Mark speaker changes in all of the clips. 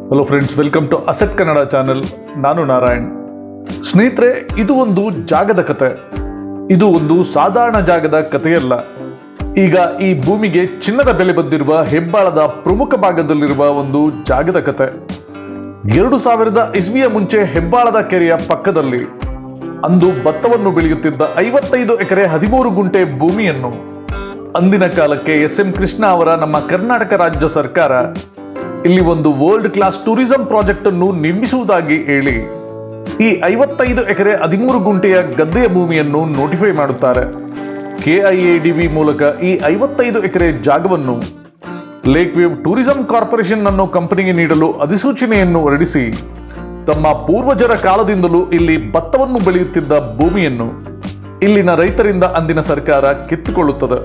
Speaker 1: Hello friends, welcome to asset Kannada channel. ನಾನು ನಾರಾಯಣ್. ಸ್ನೇಹಿತರೆ, ಇದು ಒಂದು ಜಾಗದ ಕತೆ. ಇದು ಒಂದು ಸಾಧಾರಣ ಜಾಗದ ಕಥೆಯಲ್ಲ. ಈಗ ಈ ಭೂಮಿಗೆ ಚಿನ್ನದ ಬೆಲೆ ಬಂದಿರುವ ಹೆಬ್ಬಾಳದ ಪ್ರಮುಖ ಭಾಗದಲ್ಲಿರುವ ಒಂದು ಜಾಗದ ಕತೆ. 2000 ಇಸ್ವಿಯ ಮುಂಚೆ ಹೆಬ್ಬಾಳದ ಕೆರೆಯ ಪಕ್ಕದಲ್ಲಿ ಅಂದು ಭತ್ತವನ್ನು ಬೆಳೆಯುತ್ತಿದ್ದ 55 ಎಕರೆ 13 ಗುಂಟೆ ಭೂಮಿಯನ್ನು ಅಂದಿನ ಕಾಲಕ್ಕೆ ಎಸ್.ಎಂ. ಕೃಷ್ಣ ಅವರ ನಮ್ಮ ಕರ್ನಾಟಕ ರಾಜ್ಯ ಸರ್ಕಾರ ಇಲ್ಲಿ ಒಂದು ವರ್ಲ್ಡ್ ಕ್ಲಾಸ್ ಟೂರಿಸಂ ಪ್ರಾಜೆಕ್ಟ್ ಅನ್ನು ನಿರ್ಮಿಸುವುದಾಗಿ ಹೇಳಿ ಈ 55 ಎಕರೆ 13 ಗುಂಟೆಯ ಗದ್ದೆಯ ಭೂಮಿಯನ್ನು ನೋಟಿಫೈ ಮಾಡುತ್ತಾರೆ. KIADB ಮೂಲಕ ಈ 55 ಎಕರೆ ಜಾಗವನ್ನು ಲೇಕ್ ವ್ಯೂ ಟೂರಿಸಂ ಕಾರ್ಪೊರೇಷನ್ ಅನ್ನೋ ಕಂಪನಿಗೆ ನೀಡಲು ಅಧಿಸೂಚನೆಯನ್ನು ಹೊರಡಿಸಿ ತಮ್ಮ ಪೂರ್ವಜರ ಕಾಲದಿಂದಲೂ ಇಲ್ಲಿ ಭತ್ತವನ್ನು ಬೆಳೆಯುತ್ತಿದ್ದ ಭೂಮಿಯನ್ನು ಇಲ್ಲಿನ ರೈತರಿಂದ ಅಂದಿನ ಸರ್ಕಾರ ಕಿತ್ತುಕೊಳ್ಳುತ್ತದೆ.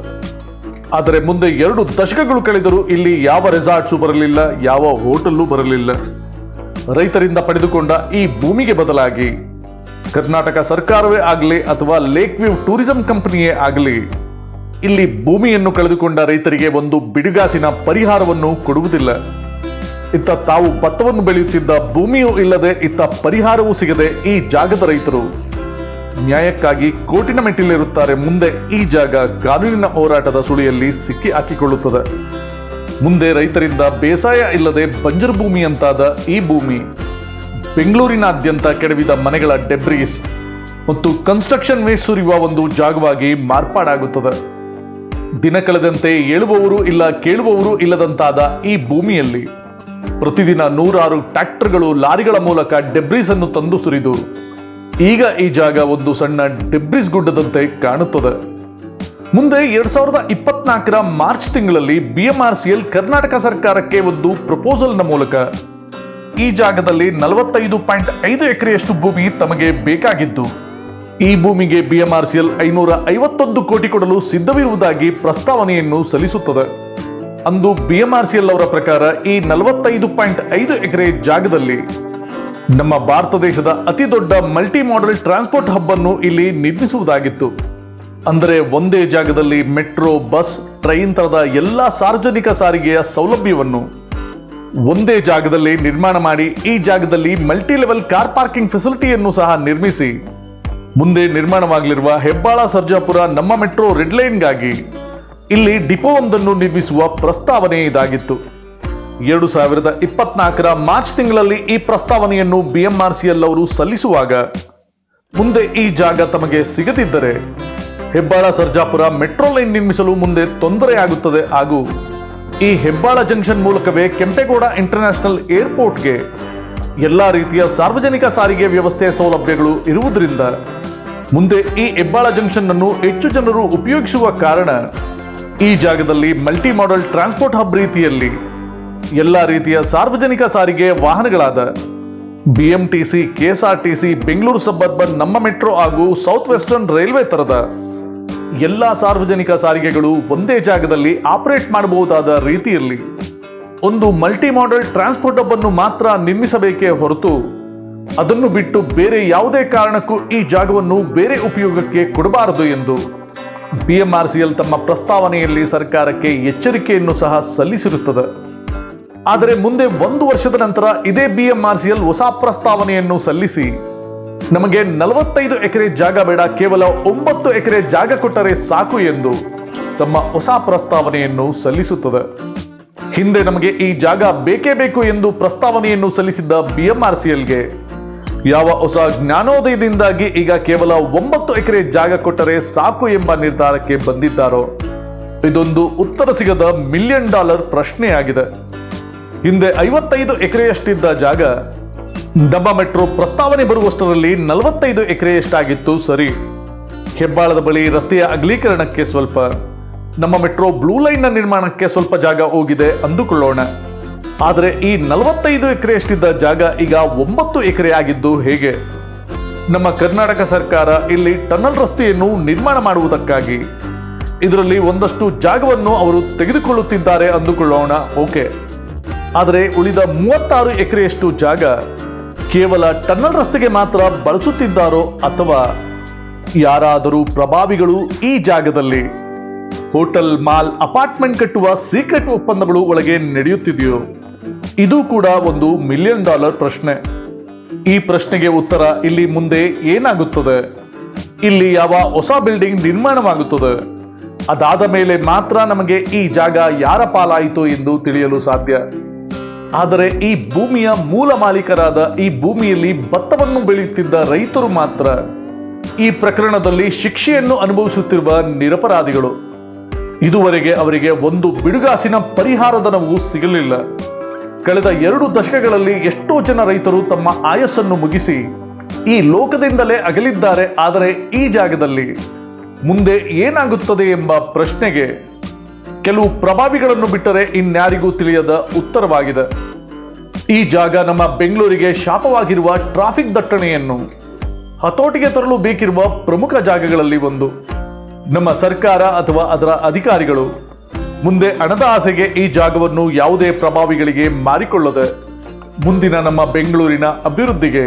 Speaker 1: ಆದರೆ ಮುಂದೆ 2 ದಶಕಗಳು ಕಳೆದರೂ ಇಲ್ಲಿ ಯಾವ ರೆಸಾರ್ಟ್ಸು ಬರಲಿಲ್ಲ, ಯಾವ ಹೋಟೆಲ್ಲೂ ಬರಲಿಲ್ಲ. ರೈತರಿಂದ ಪಡೆದುಕೊಂಡ ಈ ಭೂಮಿಗೆ ಬದಲಾಗಿ ಕರ್ನಾಟಕ ಸರ್ಕಾರವೇ ಆಗಲಿ ಅಥವಾ ಲೇಕ್ ವ್ಯೂ ಟೂರಿಸಂ ಕಂಪನಿಯೇ ಆಗಲಿ ಇಲ್ಲಿ ಭೂಮಿಯನ್ನು ಕಳೆದುಕೊಂಡ ರೈತರಿಗೆ ಒಂದು ಬಿಡುಗಾಸಿನ ಪರಿಹಾರವನ್ನು ಕೊಡುವುದಿಲ್ಲ. ಇತ್ತ ತಾವು ಭತ್ತವನ್ನು ಬೆಳೆಯುತ್ತಿದ್ದ ಭೂಮಿಯೂ ಇಲ್ಲದೆ ಇತ್ತ ಪರಿಹಾರವೂ ಸಿಗದೆ ಈ ಜಾಗದ ರೈತರು ನ್ಯಾಯಕ್ಕಾಗಿ ಕೋರ್ಟಿನ ಮೆಟ್ಟಿಲೇರುತ್ತಾರೆ. ಮುಂದೆ ಈ ಜಾಗ ಕಾನೂನಿನ ಹೋರಾಟದ ಸುಳಿಯಲ್ಲಿ ಸಿಕ್ಕಿ ಹಾಕಿಕೊಳ್ಳುತ್ತದೆ. ಮುಂದೆ ರೈತರಿಂದ ಬೇಸಾಯ ಇಲ್ಲದೆ ಬಂಜರು ಭೂಮಿಯಂತಾದ ಈ ಭೂಮಿ ಬೆಂಗಳೂರಿನಾದ್ಯಂತ ಕೆಡವಿದ ಮನೆಗಳ ಡೆಬ್ರೀಸ್ ಮತ್ತು ಕನ್ಸ್ಟ್ರಕ್ಷನ್ ವೇಸ್ಟ್ ಸುರಿಯುವ ಒಂದು ಜಾಗವಾಗಿ ಮಾರ್ಪಾಡಾಗುತ್ತದೆ. ದಿನ ಕಳೆದಂತೆ ಹೇಳುವವರು ಇಲ್ಲ ಕೇಳುವವರು ಇಲ್ಲದಂತಾದ ಈ ಭೂಮಿಯಲ್ಲಿ ಪ್ರತಿದಿನ 100 ಟ್ರ್ಯಾಕ್ಟರ್ಗಳು ಲಾರಿಗಳ ಮೂಲಕ ಡೆಬ್ರೀಸ್ ಅನ್ನು ತಂದು ಸುರಿದು ಈಗ ಈ ಜಾಗ ಒಂದು ಸಣ್ಣ ಡೆಬ್ರಿಸ್ ಗುಡ್ಡದಂತೆ ಕಾಣುತ್ತದೆ. ಮುಂದೆ 2024 ಮಾರ್ಚ್ ತಿಂಗಳಲ್ಲಿ BMRCL ಕರ್ನಾಟಕ ಸರ್ಕಾರಕ್ಕೆ ಒಂದು ಪ್ರಪೋಸಲ್ನ ಮೂಲಕ ಈ ಜಾಗದಲ್ಲಿ 45.5 ಎಕರೆಯಷ್ಟು ಭೂಮಿ ತಮಗೆ ಬೇಕಾಗಿದ್ದು ಈ ಭೂಮಿಗೆ BMRCL 551 ಕೋಟಿ ಕೊಡಲು ಸಿದ್ಧವಿರುವುದಾಗಿ ಪ್ರಸ್ತಾವನೆಯನ್ನು ಸಲ್ಲಿಸುತ್ತದೆ. ಅಂದು BMRCL ಅವರ ಪ್ರಕಾರ ಈ 45.5 ಎಕರೆ ಜಾಗದಲ್ಲಿ ನಮ್ಮ ಭಾರತ ದೇಶದ ಅತಿ ದೊಡ್ಡ ಮಲ್ಟಿ ಮಾಡೆಲ್ ಟ್ರಾನ್ಸ್ಪೋರ್ಟ್ ಹಬ್ ಅನ್ನು ಇಲ್ಲಿ ನಿರ್ಮಿಸುವುದಾಗಿತ್ತು. ಅಂದರೆ ಒಂದೇ ಜಾಗದಲ್ಲಿ ಮೆಟ್ರೋ, ಬಸ್, ಟ್ರೈನ್ ತರದ ಎಲ್ಲಾ ಸಾರ್ವಜನಿಕ ಸಾರಿಗೆಯ ಸೌಲಭ್ಯವನ್ನು ಒಂದೇ ಜಾಗದಲ್ಲಿ ನಿರ್ಮಾಣ ಮಾಡಿ ಈ ಜಾಗದಲ್ಲಿ ಮಲ್ಟಿ ಲೆವೆಲ್ ಕಾರ್ ಪಾರ್ಕಿಂಗ್ ಫೆಸಿಲಿಟಿಯನ್ನು ಸಹ ನಿರ್ಮಿಸಿ ಮುಂದೆ ನಿರ್ಮಾಣವಾಗಲಿರುವ ಹೆಬ್ಬಾಳ ಸರ್ಜಾಪುರ ನಮ್ಮ ಮೆಟ್ರೋ ರೆಡ್ ಲೈನ್ಗಾಗಿ ಇಲ್ಲಿ ಡಿಪೋ ಒಂದನ್ನು ನಿರ್ಮಿಸುವ ಪ್ರಸ್ತಾವನೆ ಇದಾಗಿತ್ತು. 2024 ಮಾರ್ಚ್ ತಿಂಗಳಲ್ಲಿ ಈ ಪ್ರಸ್ತಾವನೆಯನ್ನು BMRCL ಅವರು ಸಲ್ಲಿಸುವಾಗ ಮುಂದೆ ಈ ಜಾಗ ತಮಗೆ ಸಿಗದಿದ್ದರೆ ಹೆಬ್ಬಾಳ ಸರ್ಜಾಪುರ ಮೆಟ್ರೋ ಲೈನ್ ನಿರ್ಮಿಸಲು ಮುಂದೆ ತೊಂದರೆಯಾಗುತ್ತದೆ ಹಾಗೂ ಈ ಹೆಬ್ಬಾಳ ಜಂಕ್ಷನ್ ಮೂಲಕವೇ ಕೆಂಪೇಗೌಡ ಇಂಟರ್ನ್ಯಾಷನಲ್ ಏರ್ಪೋರ್ಟ್ಗೆ ಎಲ್ಲಾ ರೀತಿಯ ಸಾರ್ವಜನಿಕ ಸಾರಿಗೆ ವ್ಯವಸ್ಥೆ ಸೌಲಭ್ಯಗಳು ಇರುವುದರಿಂದ ಮುಂದೆ ಈ ಹೆಬ್ಬಾಳ ಜಂಕ್ಷನ್ ಅನ್ನು ಹೆಚ್ಚು ಜನರು ಉಪಯೋಗಿಸುವ ಕಾರಣ ಈ ಜಾಗದಲ್ಲಿ ಮಲ್ಟಿ ಮಾಡೆಲ್ ಟ್ರಾನ್ಸ್ಪೋರ್ಟ್ ಹಬ್ ರೀತಿಯಲ್ಲಿ ಎಲ್ಲಾ ರೀತಿಯ ಸಾರ್ವಜನಿಕ ಸಾರಿಗೆ ವಾಹನಗಳಾದ BMTC, KSRTC, ಬೆಂಗಳೂರು ಸಬರ್ಬನ್, ನಮ್ಮ ಮೆಟ್ರೋ ಹಾಗೂ ಸೌತ್ ವೆಸ್ಟರ್ನ್ ರೈಲ್ವೆ ತರದ ಎಲ್ಲಾ ಸಾರ್ವಜನಿಕ ಸಾರಿಗೆಗಳು ಒಂದೇ ಜಾಗದಲ್ಲಿ ಆಪರೇಟ್ ಮಾಡಬಹುದಾದ ರೀತಿಯಲ್ಲಿ ಒಂದು ಮಲ್ಟಿ ಮಾಡೆಲ್ ಟ್ರಾನ್ಸ್ಪೋರ್ಟ್ ಹಬ್ ಅನ್ನು ಮಾತ್ರ ನಿರ್ಮಿಸಬೇಕೇ ಹೊರತು ಅದನ್ನು ಬಿಟ್ಟು ಬೇರೆ ಯಾವುದೇ ಕಾರಣಕ್ಕೂ ಈ ಜಾಗವನ್ನು ಬೇರೆ ಉಪಯೋಗಕ್ಕೆ ಕೊಡಬಾರದು ಎಂದು BMRCL ತಮ್ಮ ಪ್ರಸ್ತಾವನೆಯಲ್ಲಿ ಸರ್ಕಾರಕ್ಕೆ ಎಚ್ಚರಿಕೆಯನ್ನು ಸಹ ಸಲ್ಲಿಸಿರುತ್ತದೆ. ಆದರೆ ಮುಂದೆ 1 ವರ್ಷದ ನಂತರ ಇದೇ BMRCL ಹೊಸ ಪ್ರಸ್ತಾವನೆಯನ್ನು ಸಲ್ಲಿಸಿ ನಮಗೆ 45 ಎಕರೆ ಜಾಗ ಬೇಡ, ಕೇವಲ 9 ಎಕರೆ ಜಾಗ ಕೊಟ್ಟರೆ ಸಾಕು ಎಂದು ತಮ್ಮ ಹೊಸ ಪ್ರಸ್ತಾವನೆಯನ್ನು ಸಲ್ಲಿಸುತ್ತದೆ. ಹಿಂದೆ ನಮಗೆ ಈ ಜಾಗ ಬೇಕೇ ಬೇಕು ಎಂದು ಪ್ರಸ್ತಾವನೆಯನ್ನು ಸಲ್ಲಿಸಿದ್ದ BMRCLಗೆ ಯಾವ ಹೊಸ ಜ್ಞಾನೋದಯದಿಂದಾಗಿ ಈಗ ಕೇವಲ 9 ಎಕರೆ ಜಾಗ ಕೊಟ್ಟರೆ ಸಾಕು ಎಂಬ ನಿರ್ಧಾರಕ್ಕೆ ಬಂದಿದ್ದಾರೋ ಇದೊಂದು ಉತ್ತರ ಸಿಗದ $1 ಮಿಲಿಯನ್ ಪ್ರಶ್ನೆಯಾಗಿದೆ. ಹಿಂದೆ 55 ಎಕರೆಯಷ್ಟಿದ್ದ ಜಾಗ ನಮ್ಮ ಮೆಟ್ರೋ ಪ್ರಸ್ತಾವನೆ ಬರುವಷ್ಟರಲ್ಲಿ 45 ಎಕರೆಯಷ್ಟಾಗಿತ್ತು. ಸರಿ, ಹೆಬ್ಬಾಳದ ಬಳಿ ರಸ್ತೆಯ ಅಗಲೀಕರಣಕ್ಕೆ ಸ್ವಲ್ಪ, ನಮ್ಮ ಮೆಟ್ರೋ ಬ್ಲೂ ಲೈನ್ ನ ನಿರ್ಮಾಣಕ್ಕೆ ಸ್ವಲ್ಪ ಜಾಗ ಹೋಗಿದೆ ಅಂದುಕೊಳ್ಳೋಣ. ಆದರೆ ಈ 45 ಎಕರೆಯಷ್ಟಿದ್ದ ಜಾಗ ಈಗ 9 ಎಕರೆ ಆಗಿದ್ದು ಹೇಗೆ? ನಮ್ಮ ಕರ್ನಾಟಕ ಸರ್ಕಾರ ಇಲ್ಲಿ ಟನಲ್ ರಸ್ತೆಯನ್ನು ನಿರ್ಮಾಣ ಮಾಡುವುದಕ್ಕಾಗಿ ಇದರಲ್ಲಿ ಒಂದಷ್ಟು ಜಾಗವನ್ನು ಅವರು ತೆಗೆದುಕೊಳ್ಳುತ್ತಿದ್ದಾರೆ ಅಂದುಕೊಳ್ಳೋಣ. ಓಕೆ, ಆದರೆ ಉಳಿದ 36 ಎಕರೆಯಷ್ಟು ಜಾಗ ಕೇವಲ ಟನಲ್ ರಸ್ತೆಗೆ ಮಾತ್ರ ಬಳಸುತ್ತಿದ್ದಾರೋ ಅಥವಾ ಯಾರಾದರೂ ಪ್ರಭಾವಿಗಳು ಈ ಜಾಗದಲ್ಲಿ ಹೋಟೆಲ್, ಮಾಲ್, ಅಪಾರ್ಟ್ಮೆಂಟ್ ಕಟ್ಟುವ ಸೀಕ್ರೆಟ್ ಒಪ್ಪಂದಗಳು ಒಳಗೆ ನಡೆಯುತ್ತಿದೆಯೋ ಇದು ಕೂಡ ಒಂದು $1 ಮಿಲಿಯನ್ ಪ್ರಶ್ನೆ. ಈ ಪ್ರಶ್ನೆಗೆ ಉತ್ತರ ಇಲ್ಲಿ ಮುಂದೆ ಏನಾಗುತ್ತದೆ, ಇಲ್ಲಿ ಯಾವ ಹೊಸ ಬಿಲ್ಡಿಂಗ್ ನಿರ್ಮಾಣವಾಗುತ್ತದೆ, ಅದಾದ ಮೇಲೆ ಮಾತ್ರ ನಮಗೆ ಈ ಜಾಗ ಯಾರ ಪಾಲಾಯಿತು ಎಂದು ತಿಳಿಯಲು ಸಾಧ್ಯ. ಆದರೆ ಈ ಭೂಮಿಯ ಮೂಲ ಮಾಲೀಕರಾದ ಈ ಭೂಮಿಯಲ್ಲಿ ಭತ್ತವನ್ನು ಬೆಳೆಯುತ್ತಿದ್ದ ರೈತರು ಮಾತ್ರ ಈ ಪ್ರಕರಣದಲ್ಲಿ ಶಿಕ್ಷೆಯನ್ನು ಅನುಭವಿಸುತ್ತಿರುವ ನಿರಪರಾಧಿಗಳು. ಇದುವರೆಗೆ ಅವರಿಗೆ ಒಂದು ಬಿಡುಗಾಸಿನ ಪರಿಹಾರಧನವೂ ಸಿಗಲಿಲ್ಲ. ಕಳೆದ 2 ದಶಕಗಳಲ್ಲಿ ಎಷ್ಟೋ ಜನ ರೈತರು ತಮ್ಮ ಆಯಸ್ಸನ್ನು ಮುಗಿಸಿ ಈ ಲೋಕದಿಂದಲೇ ಅಗಲಿದ್ದಾರೆ. ಆದರೆ ಈ ಜಾಗದಲ್ಲಿ ಮುಂದೆ ಏನಾಗುತ್ತದೆ ಎಂಬ ಪ್ರಶ್ನೆಗೆ ಕೆಲವು ಪ್ರಭಾವಿಗಳನ್ನು ಬಿಟ್ಟರೆ ಇನ್ಯಾರಿಗೂ ತಿಳಿಯದ ಉತ್ತರವಾಗಿದೆ. ಈ ಜಾಗ ನಮ್ಮ ಬೆಂಗಳೂರಿಗೆ ಶಾಪವಾಗಿರುವ ಟ್ರಾಫಿಕ್ ದಟ್ಟಣೆಯನ್ನು ಹತೋಟಿಗೆ ತರಲು ಬೇಕಿರುವ ಪ್ರಮುಖ ಜಾಗಗಳಲ್ಲಿ ಒಂದು. ನಮ್ಮ ಸರ್ಕಾರ ಅಥವಾ ಅದರ ಅಧಿಕಾರಿಗಳು ಮುಂದೆ ಹಣದ ಆಸೆಗೆ ಈ ಜಾಗವನ್ನು ಯಾವುದೇ ಪ್ರಭಾವಿಗಳಿಗೆ ಮಾರಿಕೊಳ್ಳದೆ ಮುಂದಿನ ನಮ್ಮ ಬೆಂಗಳೂರಿನ ಅಭಿವೃದ್ಧಿಗೆ,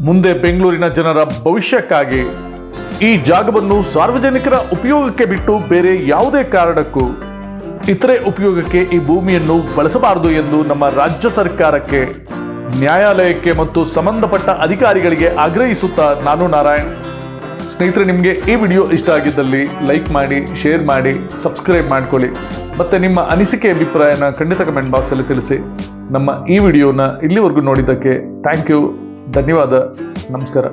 Speaker 1: ಮುಂದೆ ಬೆಂಗಳೂರಿನ ಜನರ ಭವಿಷ್ಯಕ್ಕಾಗಿ ಈ ಜಾಗವನ್ನು ಸಾರ್ವಜನಿಕರ ಉಪಯೋಗಕ್ಕೆ ಬಿಟ್ಟು ಬೇರೆ ಯಾವುದೇ ಕಾರಣಕ್ಕೂ ಇತರೆ ಉಪಯೋಗಕ್ಕೆ ಈ ಭೂಮಿಯನ್ನು ಬಳಸಬಾರದು ಎಂದು ನಮ್ಮ ರಾಜ್ಯ ಸರ್ಕಾರಕ್ಕೆ, ನ್ಯಾಯಾಲಯಕ್ಕೆ ಮತ್ತು ಸಂಬಂಧಪಟ್ಟ ಅಧಿಕಾರಿಗಳಿಗೆ ಆಗ್ರಹಿಸುತ್ತಾ ನಾನು ನಾರಾಯಣ್. ಸ್ನೇಹಿತರೆ, ನಿಮಗೆ ಈ ವಿಡಿಯೋ ಇಷ್ಟ ಆಗಿದ್ದಲ್ಲಿ ಲೈಕ್ ಮಾಡಿ, ಶೇರ್ ಮಾಡಿ, ಸಬ್ಸ್ಕ್ರೈಬ್ ಮಾಡ್ಕೊಳ್ಳಿ. ಮತ್ತೆ ನಿಮ್ಮ ಅನಿಸಿಕೆ ಅಭಿಪ್ರಾಯನ ಖಂಡಿತ ಕಮೆಂಟ್ ಬಾಕ್ಸಲ್ಲಿ ತಿಳಿಸಿ. ನಮ್ಮ ಈ ವಿಡಿಯೋನ ಇಲ್ಲಿವರೆಗೂ ನೋಡಿದ್ದಕ್ಕೆ ಥ್ಯಾಂಕ್ ಯು, ಧನ್ಯವಾದ, ನಮಸ್ಕಾರ.